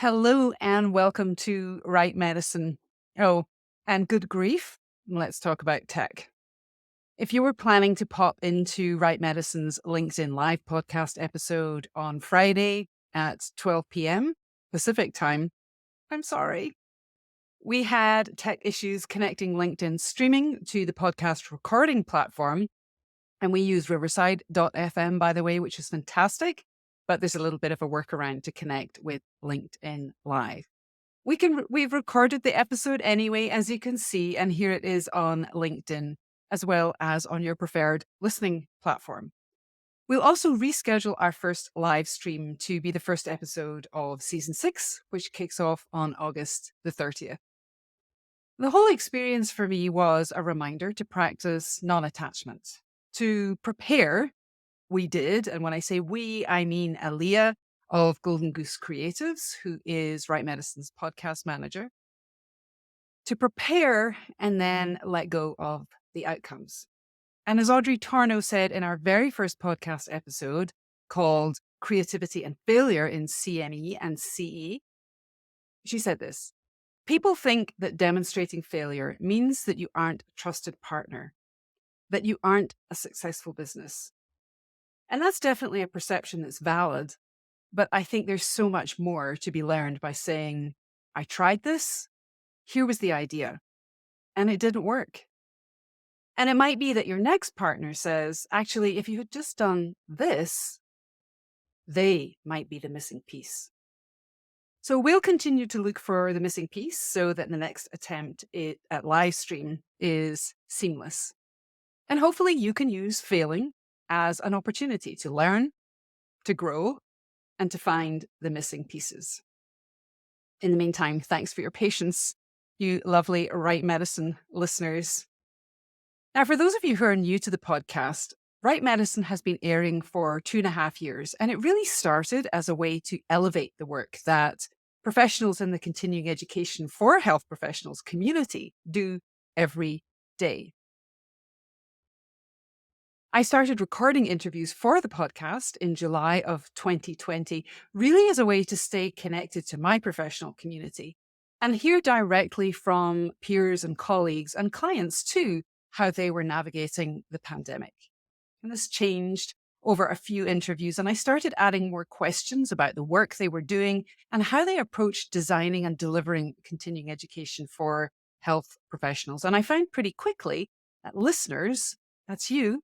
Hello and welcome to Right Medicine. Oh, and good grief, let's talk about tech. If you were planning to pop into Right Medicine's LinkedIn Live podcast episode on Friday at 12 p.m. Pacific time, I'm sorry. We had tech issues connecting LinkedIn streaming to the podcast recording platform, and we use Riverside.fm, by the way, which is fantastic, but there's a little bit of a workaround to connect with LinkedIn Live. We've recorded the episode anyway, as you can see, and here it is on LinkedIn, as well as on your preferred listening platform. We'll also reschedule our first live stream to be the first episode of season 6, which kicks off on August the 30th. The whole experience for me was a reminder to practice non-attachment. To prepare, we did, and when I say we, I mean Aaliyah of Golden Goose Creatives, who is Right Medicine's podcast manager, to prepare and then let go of the outcomes. And as Audrey Tarnow said in our very first podcast episode called Creativity and Failure in CME and CE, she said this: people think that demonstrating failure means that you aren't a trusted partner, that you aren't a successful business. And that's definitely a perception that's valid. But I think there's so much more to be learned by saying, I tried this, here was the idea, and it didn't work. And it might be that your next partner says, actually, if you had just done this, they might be the missing piece. So we'll continue to look for the missing piece so that the next attempt at live stream is seamless. And hopefully you can use failing as an opportunity to learn, to grow, and to find the missing pieces. In the meantime, thanks for your patience, you lovely Right Medicine listeners. Now, for those of you who are new to the podcast, Right Medicine has been airing for 2.5 years, and it really started as a way to elevate the work that professionals in the continuing education for health professionals community do every day. I started recording interviews for the podcast in July of 2020, really as a way to stay connected to my professional community and hear directly from peers and colleagues and clients too, how they were navigating the pandemic. And this changed over a few interviews, and I started adding more questions about the work they were doing and how they approached designing and delivering continuing education for health professionals. And I found pretty quickly that listeners, that's you,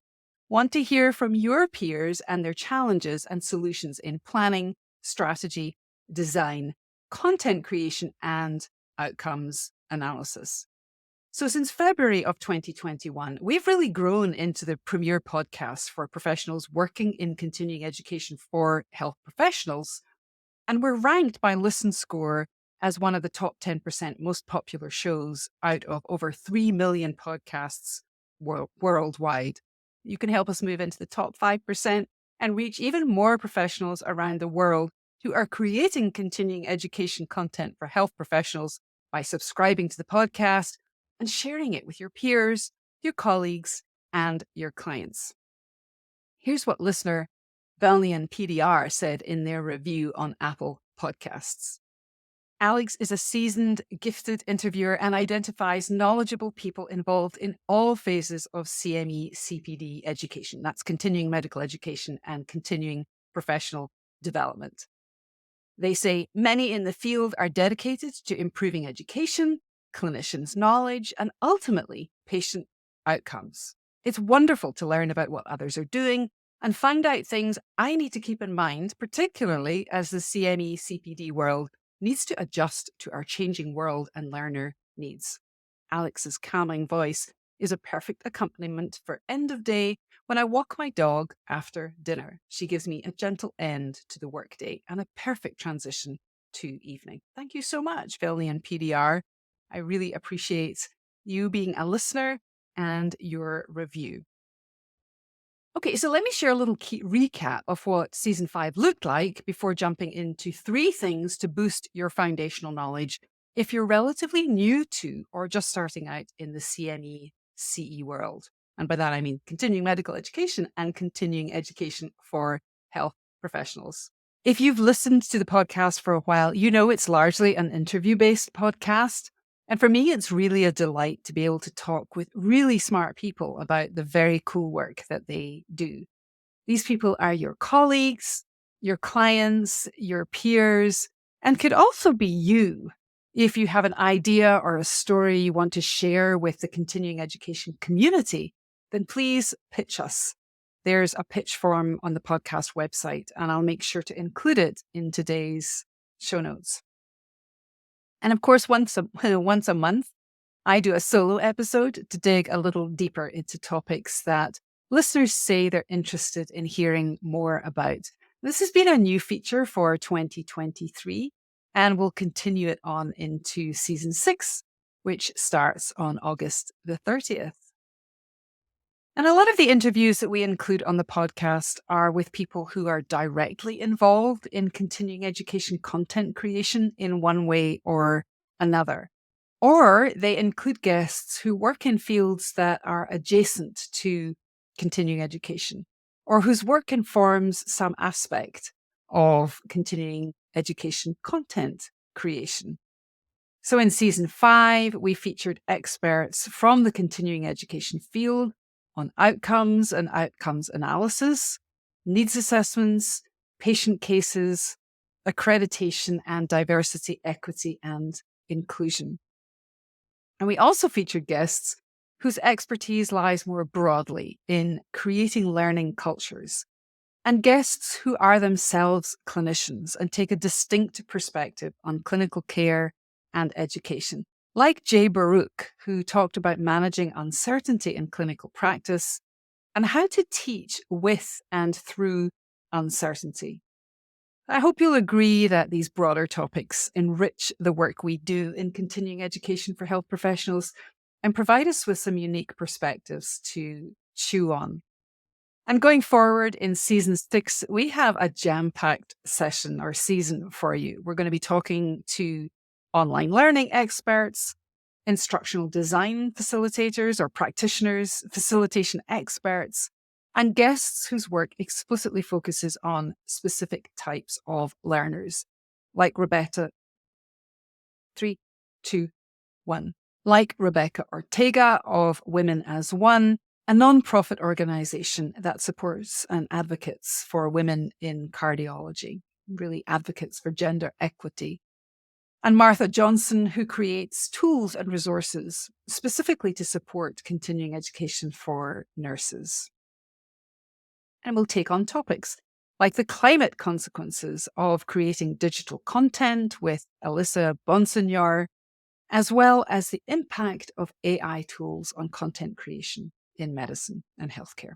want to hear from your peers and their challenges and solutions in planning, strategy, design, content creation, and outcomes analysis. So since February of 2021, we've really grown into the premier podcast for professionals working in continuing education for health professionals. And we're ranked by Listen Score as one of the top 10% most popular shows out of over 3 million podcasts worldwide. You can help us move into the top 5% and reach even more professionals around the world who are creating continuing education content for health professionals by subscribing to the podcast and sharing it with your peers, your colleagues, and your clients. Here's what listener Valnian PDR said in their review on Apple Podcasts. Alex is a seasoned, gifted interviewer and identifies knowledgeable people involved in all phases of CME CPD education. That's continuing medical education and continuing professional development. They say many in the field are dedicated to improving education, clinicians' knowledge, and ultimately patient outcomes. It's wonderful to learn about what others are doing and find out things I need to keep in mind, particularly as the CME CPD world needs to adjust to our changing world and learner needs. Alex's calming voice is a perfect accompaniment for end of day when I walk my dog after dinner. She gives me a gentle end to the workday and a perfect transition to evening. Thank you so much, Vilni and PDR. I really appreciate you being a listener and your review. Okay, so let me share a little key recap of what season 5 looked like before jumping into 3 things to boost your foundational knowledge if you're relatively new to or just starting out in the CME CE world. And by that, I mean continuing medical education and continuing education for health professionals. If you've listened to the podcast for a while, you know it's largely an interview-based podcast. And for me, it's really a delight to be able to talk with really smart people about the very cool work that they do. These people are your colleagues, your clients, your peers, and could also be you. If you have an idea or a story you want to share with the continuing education community, then please pitch us. There's a pitch form on the podcast website, and I'll make sure to include it in today's show notes. And of course, once a month, I do a solo episode to dig a little deeper into topics that listeners say they're interested in hearing more about. This has been a new feature for 2023, and we'll continue it on into season 6, which starts on August the 30th. And a lot of the interviews that we include on the podcast are with people who are directly involved in continuing education content creation in one way or another. Or they include guests who work in fields that are adjacent to continuing education, or whose work informs some aspect of continuing education content creation. So in season 5, we featured experts from the continuing education field on outcomes and outcomes analysis, needs assessments, patient cases, accreditation, and diversity, equity, and inclusion. And we also featured guests whose expertise lies more broadly in creating learning cultures, and guests who are themselves clinicians and take a distinct perspective on clinical care and education, like Jay Baruch, who talked about managing uncertainty in clinical practice and how to teach with and through uncertainty. I hope you'll agree that these broader topics enrich the work we do in continuing education for health professionals and provide us with some unique perspectives to chew on. And going forward in season 6, we have a jam-packed session or season for you. We're going to be talking to online learning experts, instructional design facilitators or practitioners, facilitation experts, and guests whose work explicitly focuses on specific types of learners, like Rebecca 3, 2, 1. Like Rebecca Ortega of Women as One, a nonprofit organization that supports and advocates for women in cardiology, really advocates for gender equity. And Martha Johnson, who creates tools and resources specifically to support continuing education for nurses. And we'll take on topics like the climate consequences of creating digital content with Alyssa Bonsignor, as well as the impact of AI tools on content creation in medicine and healthcare.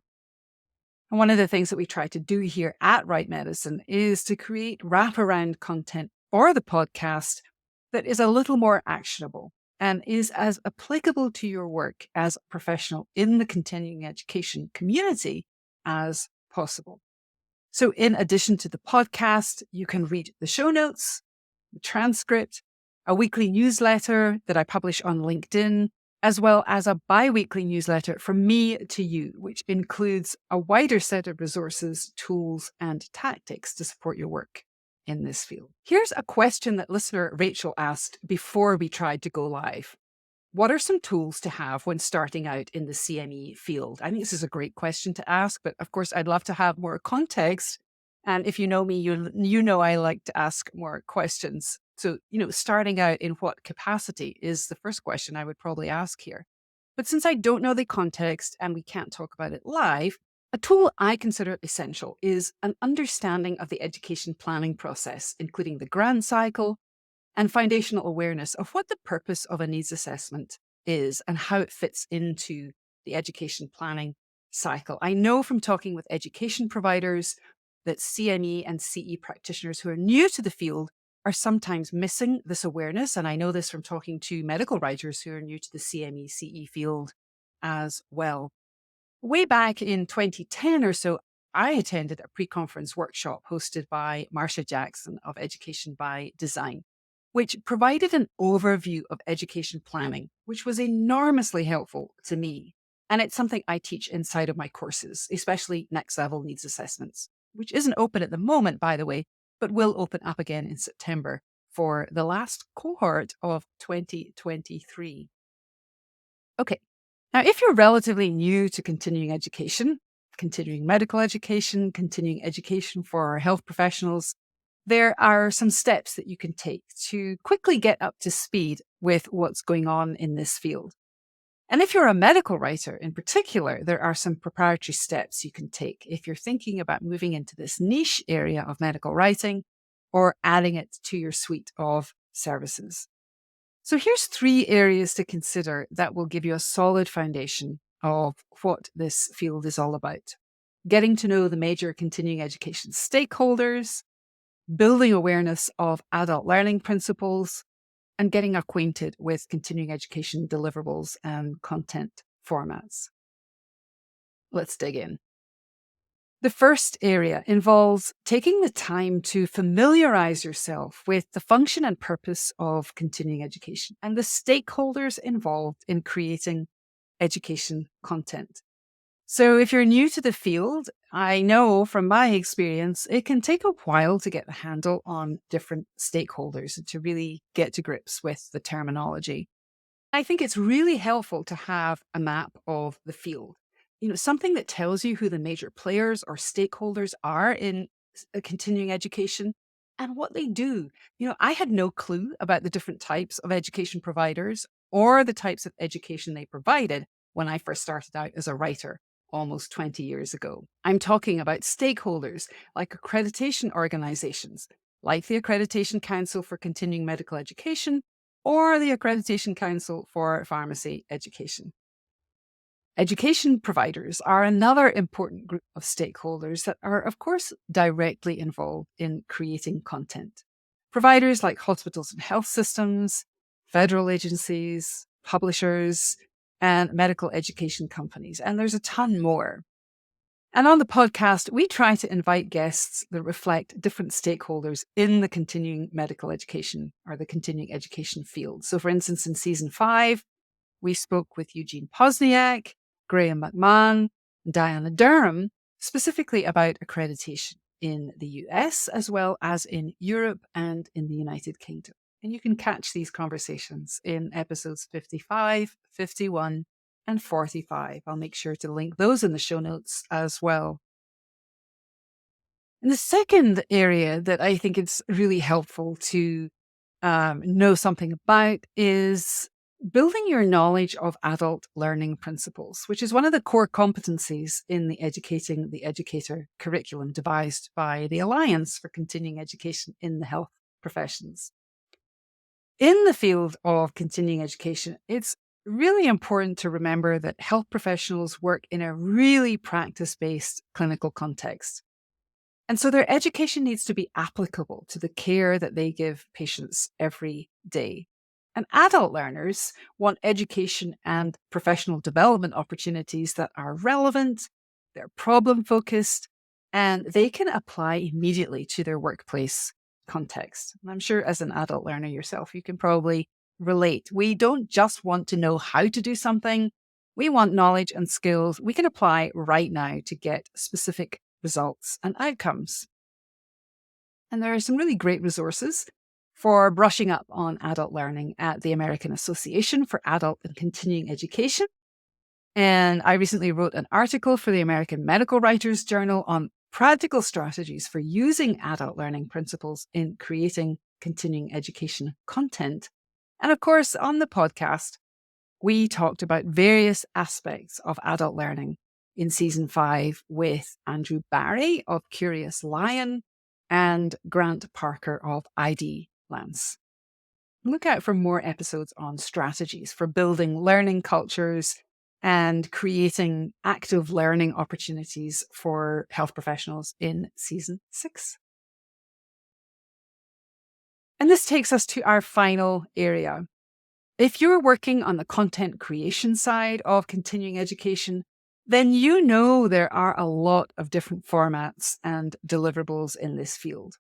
And one of the things that we try to do here at Right Medicine is to create wraparound content for the podcast that is a little more actionable and is as applicable to your work as a professional in the continuing education community as possible. So in addition to the podcast, you can read the show notes, the transcript, a weekly newsletter that I publish on LinkedIn, as well as a bi-weekly newsletter from me to you, which includes a wider set of resources, tools, and tactics to support your work in this field. Here's a question that listener Rachel asked before we tried to go live. What are some tools to have when starting out in the CME field? I think this is a great question to ask, but of course, I'd love to have more context. And if you know me, you know I like to ask more questions. So, starting out in what capacity is the first question I would probably ask here. But since I don't know the context and we can't talk about it live, a tool I consider essential is an understanding of the education planning process, including the grant cycle, and foundational awareness of what the purpose of a needs assessment is and how it fits into the education planning cycle. I know from talking with education providers that CME and CE practitioners who are new to the field are sometimes missing this awareness. And I know this from talking to medical writers who are new to the CME CE field as well. Way back in 2010 or so, I attended a pre-conference workshop hosted by Marcia Jackson of Education by Design, which provided an overview of education planning, which was enormously helpful to me. And it's something I teach inside of my courses, especially next level needs assessments, which isn't open at the moment, by the way. but will open up again in September for the last cohort of 2023. Okay. Now, if you're relatively new to continuing education, continuing medical education, continuing education for health professionals, there are some steps that you can take to quickly get up to speed with what's going on in this field. And if you're a medical writer in particular, there are some preparatory steps you can take if you're thinking about moving into this niche area of medical writing or adding it to your suite of services. So here's 3 areas to consider that will give you a solid foundation of what this field is all about. Getting to know the major continuing education stakeholders, building awareness of adult learning principles, and getting acquainted with continuing education deliverables and content formats. Let's dig in. The first area involves taking the time to familiarize yourself with the function and purpose of continuing education and the stakeholders involved in creating education content. So, if you're new to the field, I know from my experience, it can take a while to get a handle on different stakeholders and to really get to grips with the terminology. I think it's really helpful to have a map of the field. Something that tells you who the major players or stakeholders are in continuing education and what they do. I had no clue about the different types of education providers or the types of education they provided when I first started out as a writer almost 20 years ago. I'm talking about stakeholders like accreditation organizations, like the Accreditation Council for Continuing Medical Education or the Accreditation Council for Pharmacy Education. Education providers are another important group of stakeholders that are, of course, directly involved in creating content. Providers like hospitals and health systems, federal agencies, publishers, and medical education companies. And there's a ton more. And on the podcast, we try to invite guests that reflect different stakeholders in the continuing medical education or the continuing education field. So, for instance, in season 5, we spoke with Eugene Posniak, Graham McMahon, and Diana Durham, specifically about accreditation in the US, as well as in Europe and in the United Kingdom. And you can catch these conversations in episodes 55, 51, and 45. I'll make sure to link those in the show notes as well. And the second area that I think it's really helpful to know something about is building your knowledge of adult learning principles, which is one of the core competencies in the Educating the Educator curriculum devised by the Alliance for Continuing Education in the Health Professions. In the field of continuing education, it's really important to remember that health professionals work in a really practice-based clinical context. And so their education needs to be applicable to the care that they give patients every day. And adult learners want education and professional development opportunities that are relevant, they're problem-focused, and they can apply immediately to their workplace context. And I'm sure as an adult learner yourself, you can probably relate. We don't just want to know how to do something. We want knowledge and skills we can apply right now to get specific results and outcomes. And there are some really great resources for brushing up on adult learning at the American Association for Adult and Continuing Education. And I recently wrote an article for the American Medical Writers Journal on practical strategies for using adult learning principles in creating continuing education content. And of course, on the podcast, we talked about various aspects of adult learning in season 5 with Andrew Barry of Curious Lion and Grant Parker of ID Lance. Look out for more episodes on strategies for building learning cultures and creating active learning opportunities for health professionals in season 6. And this takes us to our final area. If you're working on the content creation side of continuing education, then you know there are a lot of different formats and deliverables in this field,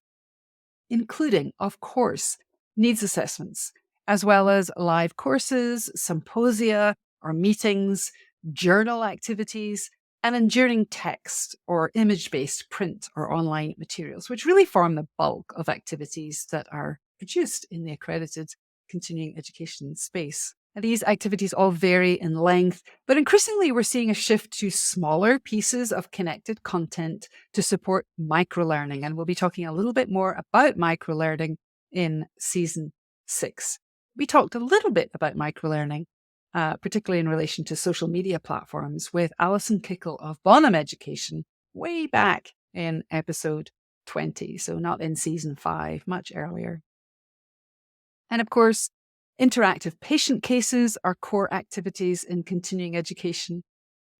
including, of course, needs assessments, as well as live courses, symposia or meetings, journal activities, and enduring text or image-based print or online materials, which really form the bulk of activities that are produced in the accredited continuing education space. And these activities all vary in length, but increasingly we're seeing a shift to smaller pieces of connected content to support microlearning. And we'll be talking a little bit more about microlearning in season 6. We talked a little bit about microlearning, particularly in relation to social media platforms, with Alison Kickle of Bonham Education way back in episode 20. So not in season 5, much earlier. And of course, interactive patient cases are core activities in continuing education.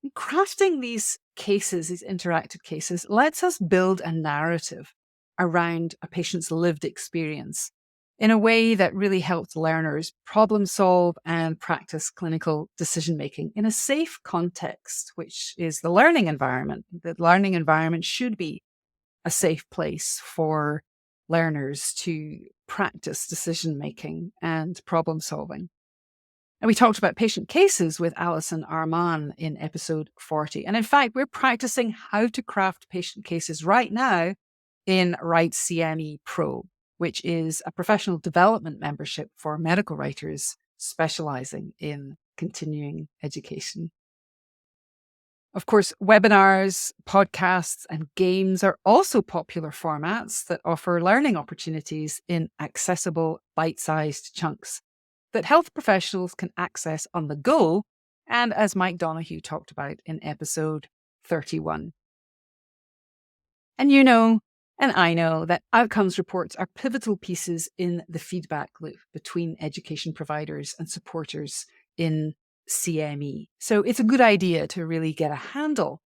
And crafting these cases, these interactive cases, lets us build a narrative around a patient's lived experience in a way that really helps learners problem solve and practice clinical decision making in a safe context, which is the learning environment. The learning environment should be a safe place for learners to practice decision making and problem solving. And we talked about patient cases with Alison Arman in episode 40. And in fact, we're practicing how to craft patient cases right now in Write CME Pro, which is a professional development membership for medical writers specializing in continuing education. Of course, webinars, podcasts, and games are also popular formats that offer learning opportunities in accessible, bite-sized chunks that health professionals can access on the go, and as Mike Donoghue talked about in episode 31. And you know, and I know, that outcomes reports are pivotal pieces in the feedback loop between education providers and supporters in CME. So it's a good idea to really get a handle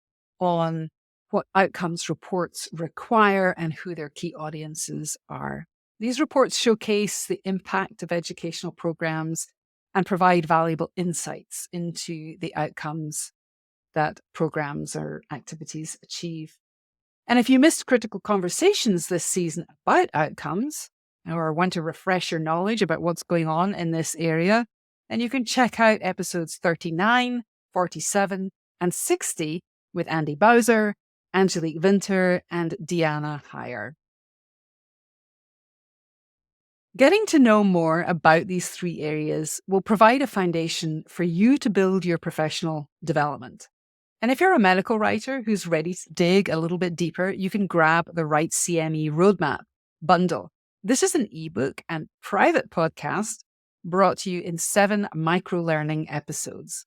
on what outcomes reports require and who their key audiences are. These reports showcase the impact of educational programs and provide valuable insights into the outcomes that programs or activities achieve. And if you missed critical conversations this season about outcomes, or want to refresh your knowledge about what's going on in this area, then you can check out episodes 39, 47, and 60 with Andy Bowser, Angelique Winter, and Deanna Heyer. Getting to know more about these 3 areas will provide a foundation for you to build your professional development. And if you're a medical writer who's ready to dig a little bit deeper, you can grab the Write CME Roadmap bundle. This is an ebook and private podcast brought to you in 7 micro-learning episodes.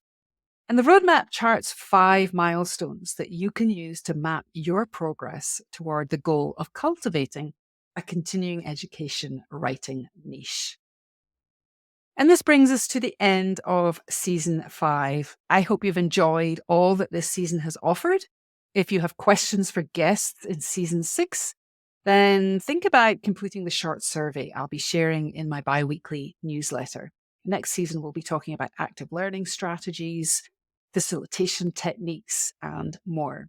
And the roadmap charts 5 milestones that you can use to map your progress toward the goal of cultivating a continuing education writing niche. And this brings us to the end of season 5. I hope you've enjoyed all that this season has offered. If you have questions for guests in season 6, then think about completing the short survey I'll be sharing in my bi-weekly newsletter. Next season, we'll be talking about active learning strategies, facilitation techniques, and more.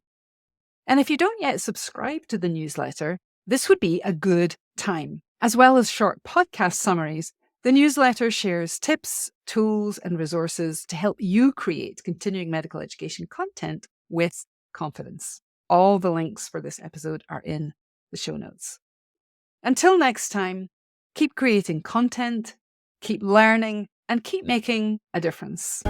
And if you don't yet subscribe to the newsletter, this would be a good time. As well as short podcast summaries, the newsletter shares tips, tools, and resources to help you create continuing medical education content with confidence. All the links for this episode are in the show notes. Until next time, keep creating content, keep learning, and keep making a difference.